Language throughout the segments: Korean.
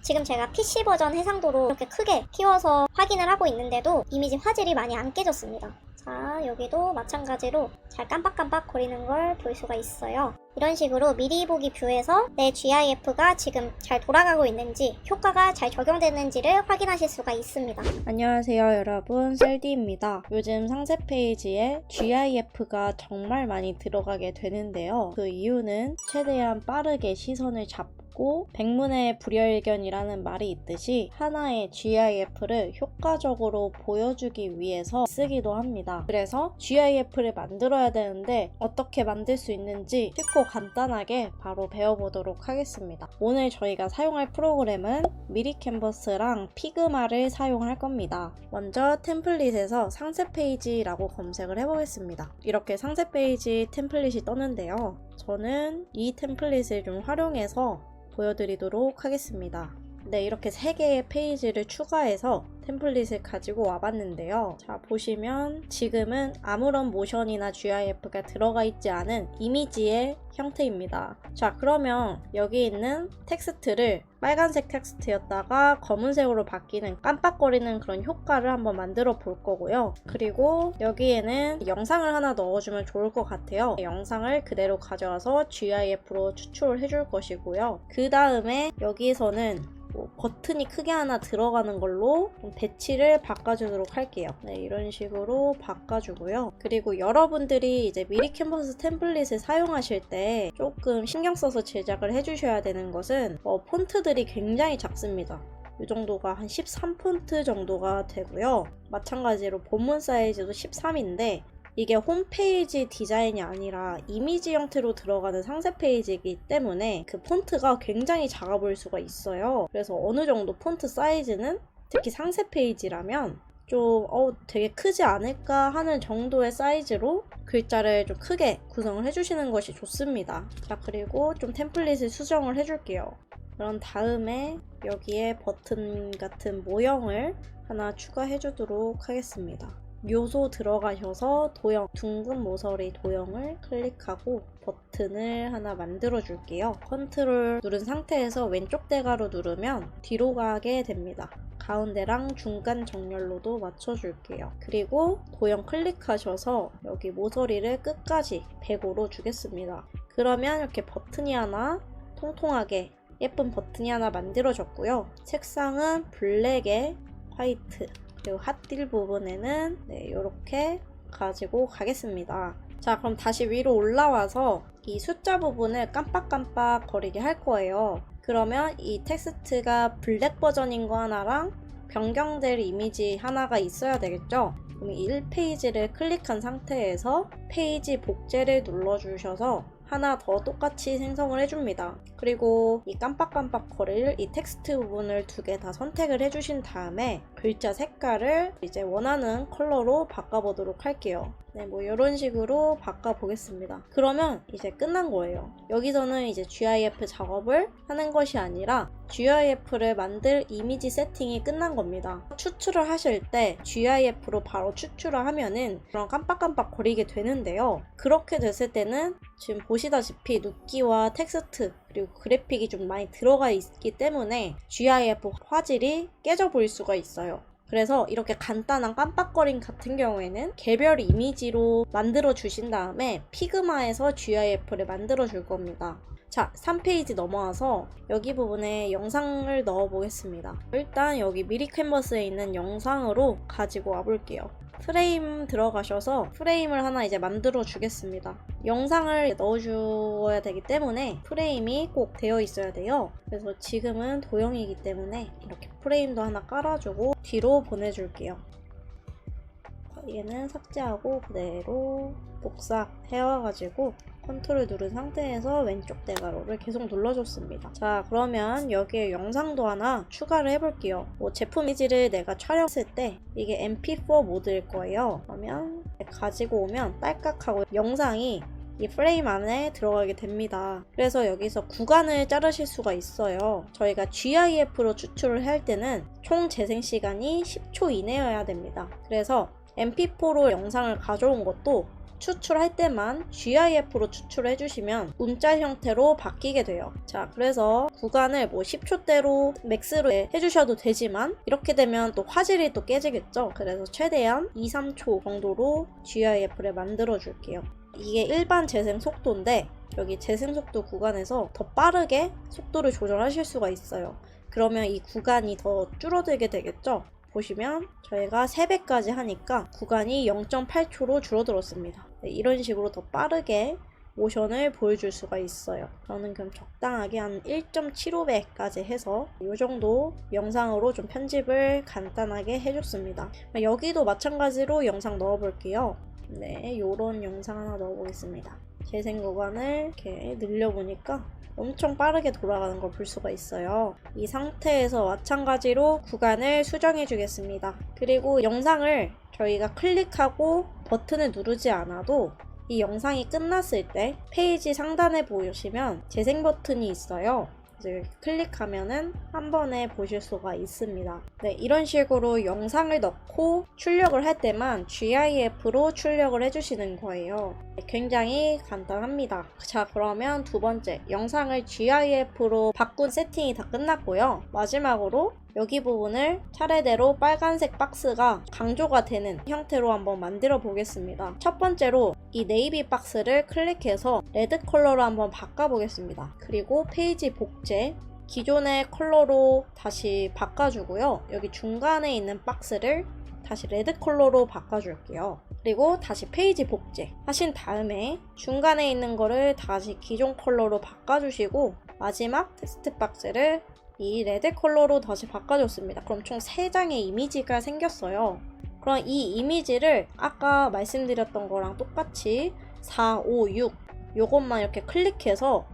지금 제가 PC 버전 해상도로 이렇게 크게 키워서 확인을 하고 있는데도 이미지 화질이 많이 안 깨졌습니다. 자, 여기도 마찬가지로 잘 깜빡깜빡 거리는 걸 볼 수가 있어요. 이런 식으로 미리 보기 뷰에서 내 GIF가 지금 잘 돌아가고 있는지, 효과가 잘 적용됐는지를 확인하실 수가 있습니다. 안녕하세요 여러분, 셀디입니다. 요즘 상세 페이지에 GIF가 정말 많이 들어가게 되는데요. 그 이유는 최대한 빠르게 시선을 잡고 백문의 불여일견이라는 말이 있듯이 하나의 GIF를 효과적으로 보여주기 위해서 쓰기도 합니다. 그래서 GIF를 만들어야 되는데 어떻게 만들 수 있는지 쉽고 간단하게 바로 배워보도록 하겠습니다. 오늘 저희가 사용할 프로그램은 미리캔버스랑 피그마를 사용할 겁니다. 먼저 템플릿에서 상세 페이지라고 검색을 해보겠습니다. 이렇게 상세 페이지 템플릿이 떴는데요. 저는 이 템플릿을 좀 활용해서 보여드리도록 하겠습니다. 네, 이렇게 3개의 페이지를 추가해서 템플릿을 가지고 와봤는데요. 자, 보시면 지금은 아무런 모션이나 GIF가 들어가 있지 않은 이미지의 형태입니다. 자, 그러면 여기 있는 텍스트를 빨간색 텍스트였다가 검은색으로 바뀌는 깜빡거리는 그런 효과를 한번 만들어 볼 거고요. 그리고 여기에는 영상을 하나 넣어주면 좋을 것 같아요. 영상을 그대로 가져와서 GIF로 추출을 해줄 것이고요. 그 다음에 여기에서는 버튼이 크게 하나 들어가는 걸로 배치를 바꿔주도록 할게요. 네, 이런 식으로 바꿔주고요. 그리고 여러분들이 이제 미리캔버스 템플릿을 사용하실 때 조금 신경 써서 제작을 해주셔야 되는 것은 폰트들이 굉장히 작습니다. 이 정도가 한 13폰트 정도가 되고요. 마찬가지로 본문 사이즈도 13인데 이게 홈페이지 디자인이 아니라 이미지 형태로 들어가는 상세 페이지이기 때문에 그 폰트가 굉장히 작아 보일 수가 있어요. 그래서 어느 정도 폰트 사이즈는 특히 상세 페이지라면 좀 되게 크지 않을까 하는 정도의 사이즈로 글자를 좀 크게 구성을 해주시는 것이 좋습니다. 자, 그리고 좀 템플릿을 수정을 해줄게요. 그런 다음에 여기에 버튼 같은 모형을 하나 추가해 주도록 하겠습니다. 요소 들어가셔서 도형, 둥근 모서리 도형을 클릭하고 버튼을 하나 만들어 줄게요. 컨트롤 누른 상태에서 왼쪽 대괄호 누르면 뒤로 가게 됩니다. 가운데랑 중간 정렬로도 맞춰줄게요. 그리고 도형 클릭하셔서 여기 모서리를 끝까지 100으로 주겠습니다. 그러면 이렇게 버튼이 하나 통통하게 예쁜 버튼이 하나 만들어졌고요. 색상은 블랙에 화이트, 그리고 핫딜 부분에는 이렇게 가지고 가겠습니다. 자, 그럼 다시 위로 올라와서 이 숫자 부분을 깜빡깜빡 거리게 할 거예요. 그러면 이 텍스트가 블랙 버전인 거 하나랑 변경될 이미지 하나가 있어야 되겠죠? 그럼 1페이지를 클릭한 상태에서 페이지 복제를 눌러주셔서 하나 더 똑같이 생성을 해줍니다. 그리고 이 깜빡깜빡 거릴 이 텍스트 부분을 2개 다 선택을 해주신 다음에 글자 색깔을 이제 원하는 컬러로 바꿔보도록 할게요. 네, 뭐 이런 식으로 바꿔보겠습니다. 그러면 이제 끝난 거예요. 여기서는 이제 GIF 작업을 하는 것이 아니라 GIF를 만들 이미지 세팅이 끝난 겁니다. 추출을 하실 때 GIF로 바로 추출을 하면은 그런 깜빡깜빡 거리게 되는데요. 그렇게 됐을 때는 지금 보시다시피 눕기와 텍스트 그리고 그래픽이 좀 많이 들어가 있기 때문에 GIF 화질이 깨져 보일 수가 있어요. 그래서 이렇게 간단한 깜빡거림 같은 경우에는 개별 이미지로 만들어 주신 다음에 피그마에서 GIF를 만들어 줄 겁니다. 자, 3페이지 넘어와서 여기 부분에 영상을 넣어 보겠습니다. 일단 여기 미리캔버스에 있는 영상으로 가지고 와 볼게요. 프레임 들어가셔서 프레임을 하나 이제 만들어 주겠습니다. 영상을 넣어 주어야 되기 때문에 프레임이 꼭 되어 있어야 돼요. 그래서 지금은 도형이기 때문에 이렇게 프레임도 하나 깔아주고 뒤로 보내줄게요. 얘는 삭제하고 그대로 복사해와가지고 컨트롤 누른 상태에서 왼쪽 대괄호를 계속 눌러줬습니다. 자, 그러면 여기에 영상도 하나 추가를 해볼게요. 제품 이미지를 내가 촬영했을 때 이게 MP4 모드일 거예요. 그러면 가지고 오면 딸깍하고 영상이 이 프레임 안에 들어가게 됩니다. 그래서 여기서 구간을 자르실 수가 있어요. 저희가 GIF로 추출을 할 때는 총 재생 시간이 10초 이내여야 됩니다. 그래서 MP4로 영상을 가져온 것도 추출할 때만 GIF로 추출해 주시면 움짤 형태로 바뀌게 돼요. 자, 그래서 구간을 뭐 10초대로 맥스로 해주셔도 되지만 이렇게 되면 또 화질이 또 깨지겠죠. 그래서 최대한 2, 3초 정도로 GIF를 만들어 줄게요. 이게 일반 재생 속도인데 여기 재생 속도 구간에서 더 빠르게 속도를 조절하실 수가 있어요. 그러면 이 구간이 더 줄어들게 되겠죠. 보시면 저희가 3배까지 하니까 구간이 0.8초로 줄어들었습니다. 네, 이런 식으로 더 빠르게 모션을 보여줄 수가 있어요. 저는 그럼 적당하게 한 1.75배까지 해서 이 정도 영상으로 좀 편집을 간단하게 해줬습니다. 여기도 마찬가지로 영상 넣어볼게요. 네, 요런 영상 하나 넣어보겠습니다. 재생 구간을 이렇게 늘려보니까 엄청 빠르게 돌아가는 걸 볼 수가 있어요. 이 상태에서 마찬가지로 구간을 수정해 주겠습니다. 그리고 영상을 저희가 클릭하고 버튼을 누르지 않아도 이 영상이 끝났을 때 페이지 상단에 보시면 재생 버튼이 있어요. 이제 클릭하면은 한 번에 보실 수가 있습니다. 네, 이런 식으로 영상을 넣고 출력을 할 때만 GIF로 출력을 해주시는 거예요. 굉장히 간단합니다. 자, 그러면 두 번째, 영상을 GIF로 바꾼 세팅이 다 끝났고요. 마지막으로 여기 부분을 차례대로 빨간색 박스가 강조가 되는 형태로 한번 만들어 보겠습니다. 첫 번째로 이 네이비 박스를 클릭해서 레드 컬러로 한번 바꿔 보겠습니다. 그리고 페이지 복제 기존의 컬러로 다시 바꿔주고요. 여기 중간에 있는 박스를 다시 레드 컬러로 바꿔줄게요. 그리고 다시 페이지 복제 하신 다음에 중간에 있는 거를 다시 기존 컬러로 바꿔주시고 마지막 텍스트 박스를 이 레드 컬러로 다시 바꿔줬습니다. 그럼 총 3장의 이미지가 생겼어요. 그럼 이 이미지를 아까 말씀드렸던 거랑 똑같이 4, 5, 6 요것만 이렇게 클릭해서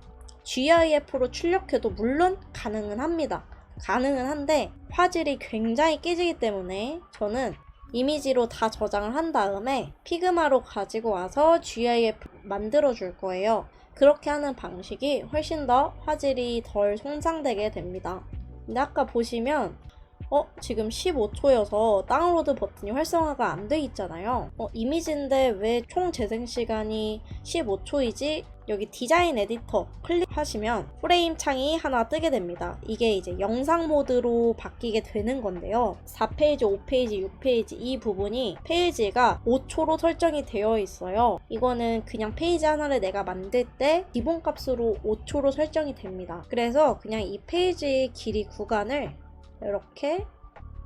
GIF로 출력해도 물론 가능은 합니다. 가능은 한데 화질이 굉장히 깨지기 때문에 저는 이미지로 다 저장을 한 다음에 피그마로 가지고 와서 GIF 만들어 줄 거예요. 그렇게 하는 방식이 훨씬 더 화질이 덜 손상되게 됩니다. 근데 아까 보시면 지금 15초여서 다운로드 버튼이 활성화가 안 돼 있잖아요. 이미지인데 왜 총 재생 시간이 15초이지? 여기 디자인 에디터 클릭하시면 프레임 창이 하나 뜨게 됩니다. 이게 이제 영상 모드로 바뀌게 되는 건데요. 4페이지, 5페이지, 6페이지 이 부분이 페이지가 5초로 설정이 되어 있어요. 이거는 그냥 페이지 하나를 내가 만들 때 기본값으로 5초로 설정이 됩니다. 그래서 그냥 이 페이지 길이 구간을 이렇게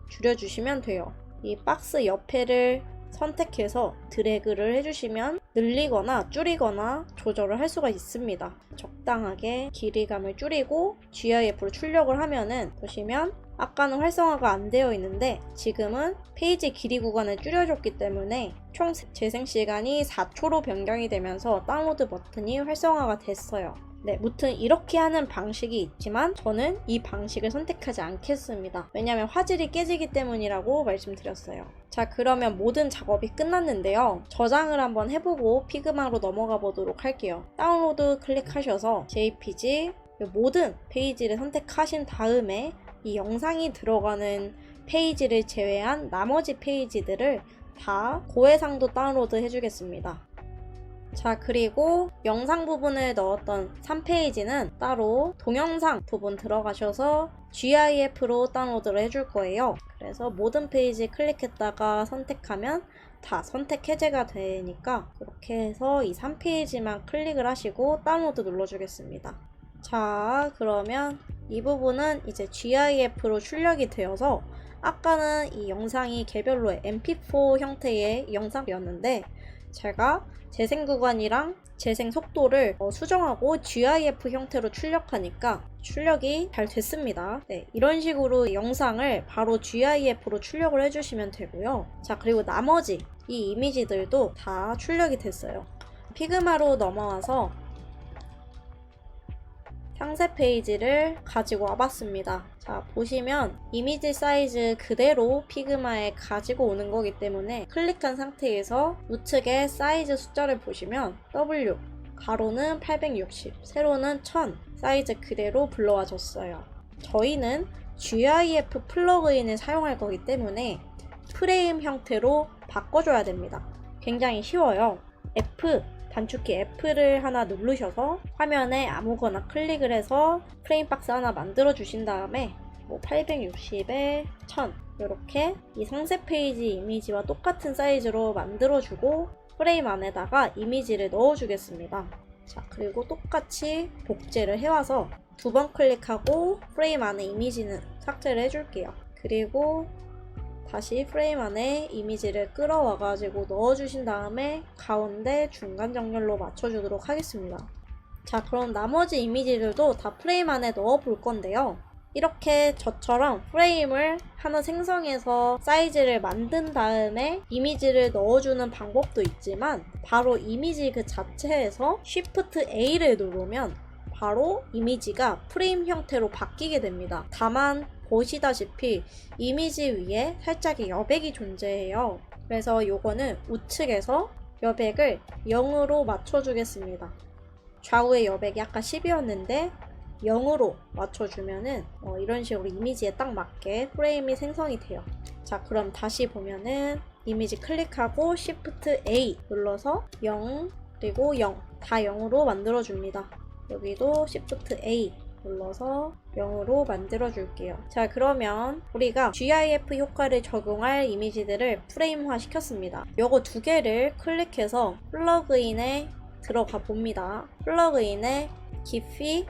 줄여주시면 돼요. 이 박스 옆에를 선택해서 드래그를 해주시면 늘리거나 줄이거나 조절을 할 수가 있습니다. 적당하게 길이감을 줄이고 GIF로 출력을 하면은 보시면 아까는 활성화가 안 되어 있는데 지금은 페이지 길이 구간을 줄여줬기 때문에 총 재생 시간이 4초로 변경이 되면서 다운로드 버튼이 활성화가 됐어요. 네, 무튼 이렇게 하는 방식이 있지만 저는 이 방식을 선택하지 않겠습니다. 왜냐하면 화질이 깨지기 때문이라고 말씀드렸어요. 자, 그러면 모든 작업이 끝났는데요. 저장을 한번 해보고 피그마로 넘어가 보도록 할게요. 다운로드 클릭하셔서 JPG 모든 페이지를 선택하신 다음에 이 영상이 들어가는 페이지를 제외한 나머지 페이지들을 다 고해상도 다운로드 해주겠습니다. 자, 그리고 영상 부분을 넣었던 3페이지는 따로 동영상 부분 들어가셔서 GIF로 다운로드를 해줄 거예요. 그래서 모든 페이지 클릭했다가 선택하면 다 선택 해제가 되니까 그렇게 해서 이 3페이지만 클릭을 하시고 다운로드 눌러주겠습니다. 자, 그러면 이 부분은 이제 GIF로 출력이 되어서 아까는 이 영상이 개별로 MP4 형태의 영상이었는데 제가 재생 구간이랑 재생 속도를 수정하고 GIF 형태로 출력하니까 출력이 잘 됐습니다. 네, 이런 식으로 영상을 바로 GIF로 출력을 해주시면 되고요. 자, 그리고 나머지 이 이미지들도 다 출력이 됐어요. 피그마로 넘어와서 상세 페이지를 가지고 와봤습니다. 자, 보시면 이미지 사이즈 그대로 피그마에 가지고 오는 거기 때문에 클릭한 상태에서 우측에 사이즈 숫자를 보시면 W, 가로는 860, 세로는 1000 사이즈 그대로 불러와 줬어요. 저희는 GIF 플러그인을 사용할 거기 때문에 프레임 형태로 바꿔줘야 됩니다. 굉장히 쉬워요. F, 단축키 F를 하나 누르셔서 화면에 아무거나 클릭을 해서 프레임 박스 하나 만들어 주신 다음에 860에 1000 이렇게 이 상세 페이지 이미지와 똑같은 사이즈로 만들어주고 프레임 안에다가 이미지를 넣어주겠습니다. 자, 그리고 똑같이 복제를 해와서 2번 클릭하고 프레임 안에 이미지는 삭제를 해줄게요. 그리고 다시 프레임 안에 이미지를 끌어와가지고 넣어주신 다음에 가운데 중간 정렬로 맞춰주도록 하겠습니다. 자, 그럼 나머지 이미지들도 다 프레임 안에 넣어 볼 건데요. 이렇게 저처럼 프레임을 하나 생성해서 사이즈를 만든 다음에 이미지를 넣어주는 방법도 있지만 바로 이미지 그 자체에서 Shift A를 누르면 바로 이미지가 프레임 형태로 바뀌게 됩니다. 다만 보시다시피 이미지 위에 살짝의 여백이 존재해요. 그래서 요거는 우측에서 여백을 0으로 맞춰주겠습니다. 좌우의 여백이 아까 10이었는데 0으로 맞춰주면은 이런 식으로 이미지에 딱 맞게 프레임이 생성이 돼요. 자, 그럼 다시 보면은 이미지 클릭하고 Shift A 눌러서 0 그리고 0 다 0으로 만들어줍니다. 여기도 Shift A 눌러서 0으로 만들어 줄게요. 자, 그러면 우리가 GIF 효과를 적용할 이미지들을 프레임화 시켰습니다. 요거 두 개를 클릭해서 플러그인에 들어가 봅니다. 플러그인에 기피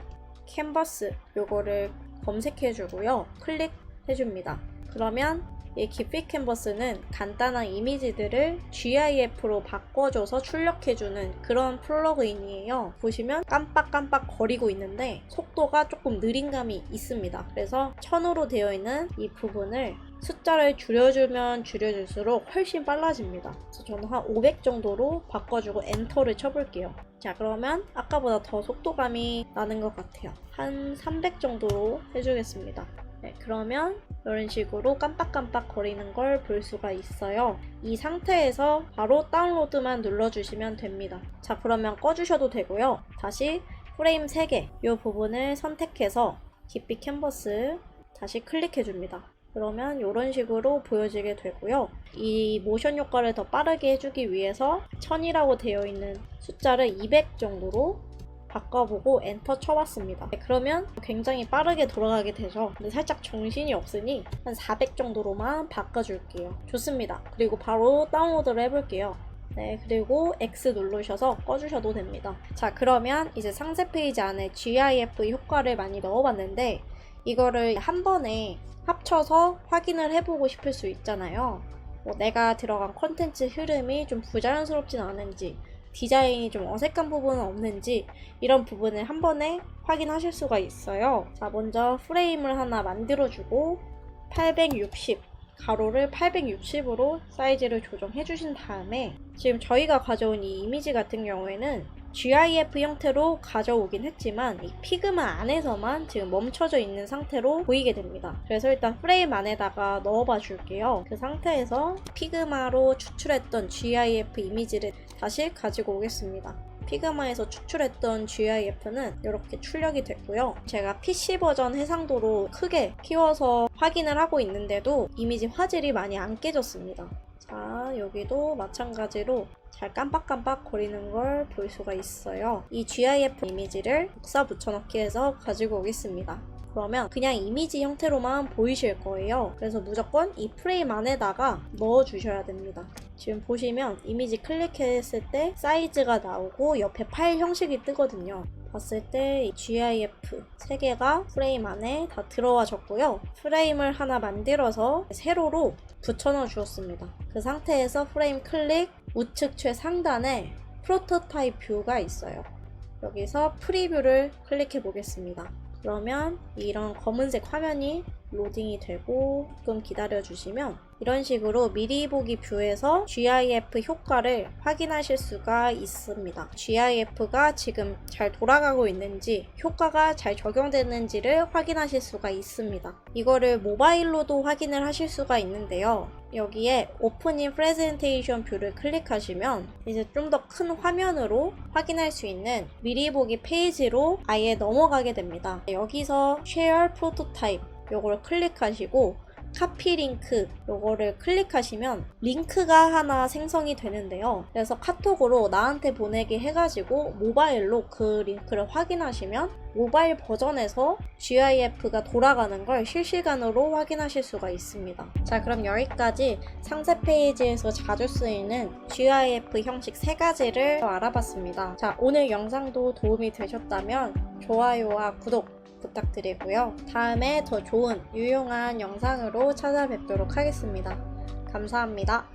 캔버스 요거를 검색해 주고요. 클릭해 줍니다. 그러면 이 기피 캔버스는 간단한 이미지들을 GIF로 바꿔줘서 출력해주는 그런 플러그인이에요. 보시면 깜빡깜빡 거리고 있는데 속도가 조금 느린 감이 있습니다. 그래서 1000으로 되어 있는 이 부분을 숫자를 줄여주면 줄여줄수록 훨씬 빨라집니다. 그래서 저는 한 500 정도로 바꿔주고 엔터를 쳐볼게요. 자, 그러면 아까보다 더 속도감이 나는 것 같아요. 한 300 정도로 해주겠습니다. 네, 그러면 이런 식으로 깜빡깜빡 거리는 걸 볼 수가 있어요. 이 상태에서 바로 다운로드만 눌러주시면 됩니다. 자, 그러면 꺼주셔도 되고요. 다시 프레임 3개 이 부분을 선택해서 기피 캔버스 다시 클릭해줍니다. 그러면 이런 식으로 보여지게 되고요. 이 모션 효과를 더 빠르게 해주기 위해서 1000이라고 되어 있는 숫자를 200 정도로 바꿔보고 엔터 쳐봤습니다. 그러면 굉장히 빠르게 돌아가게 되죠. 근데 살짝 정신이 없으니 한 400 정도로만 바꿔줄게요. 좋습니다. 그리고 바로 다운로드를 해볼게요. 네, 그리고 X 누르셔서 꺼주셔도 됩니다. 자, 그러면 이제 상세 페이지 안에 GIF 효과를 많이 넣어봤는데 이거를 한 번에 합쳐서 확인을 해보고 싶을 수 있잖아요. 내가 들어간 콘텐츠 흐름이 좀 부자연스럽진 않은지 디자인이 좀 어색한 부분은 없는지 이런 부분을 한 번에 확인하실 수가 있어요. 자, 먼저 프레임을 하나 만들어주고 860 가로를 860으로 사이즈를 조정해 주신 다음에 지금 저희가 가져온 이 이미지 같은 경우에는 GIF 형태로 가져오긴 했지만 이 피그마 안에서만 지금 멈춰져 있는 상태로 보이게 됩니다. 그래서 일단 프레임 안에다가 넣어봐 줄게요. 그 상태에서 피그마로 추출했던 GIF 이미지를 다시 가지고 오겠습니다. 피그마에서 추출했던 GIF는 이렇게 출력이 됐고요. 제가 PC 버전 해상도로 크게 키워서 확인을 하고 있는데도 이미지 화질이 많이 안 깨졌습니다. 자, 여기도 마찬가지로 잘 깜빡깜빡 거리는 걸 볼 수가 있어요. 이 GIF 이미지를 복사 붙여넣기 해서 가지고 오겠습니다. 그러면 그냥 이미지 형태로만 보이실 거예요. 그래서 무조건 이 프레임 안에다가 넣어 주셔야 됩니다. 지금 보시면 이미지 클릭했을 때 사이즈가 나오고 옆에 파일 형식이 뜨거든요. 봤을 때 이 GIF 3개가 프레임 안에 다 들어와졌고요. 프레임을 하나 만들어서 세로로 붙여넣어 주었습니다. 그 상태에서 프레임 클릭 우측 최상단에 프로토타입 뷰가 있어요. 여기서 프리뷰를 클릭해 보겠습니다. 그러면 이런 검은색 화면이 로딩이 되고 조금 기다려 주시면 이런 식으로 미리 보기 뷰에서 GIF 효과를 확인하실 수가 있습니다. GIF가 지금 잘 돌아가고 있는지 효과가 잘 적용되는지를 확인하실 수가 있습니다. 이거를 모바일로도 확인을 하실 수가 있는데요. 여기에 오프닝 프레젠테이션 뷰를 클릭하시면 이제 좀 더 큰 화면으로 확인할 수 있는 미리 보기 페이지로 아예 넘어가게 됩니다. 여기서 Share Prototype 요걸 클릭하시고 카피 링크 요거를 클릭하시면 링크가 하나 생성이 되는데요. 그래서 카톡으로 나한테 보내기 해가지고 모바일로 그 링크를 확인하시면 모바일 버전에서 GIF가 돌아가는 걸 실시간으로 확인하실 수가 있습니다. 자, 그럼 여기까지 상세 페이지에서 자주 쓰이는 GIF 형식 3가지를 알아봤습니다. 자, 오늘 영상도 도움이 되셨다면 좋아요와 구독 부탁드리고요. 다음에 더 좋은 유용한 영상으로 찾아뵙도록 하겠습니다. 감사합니다.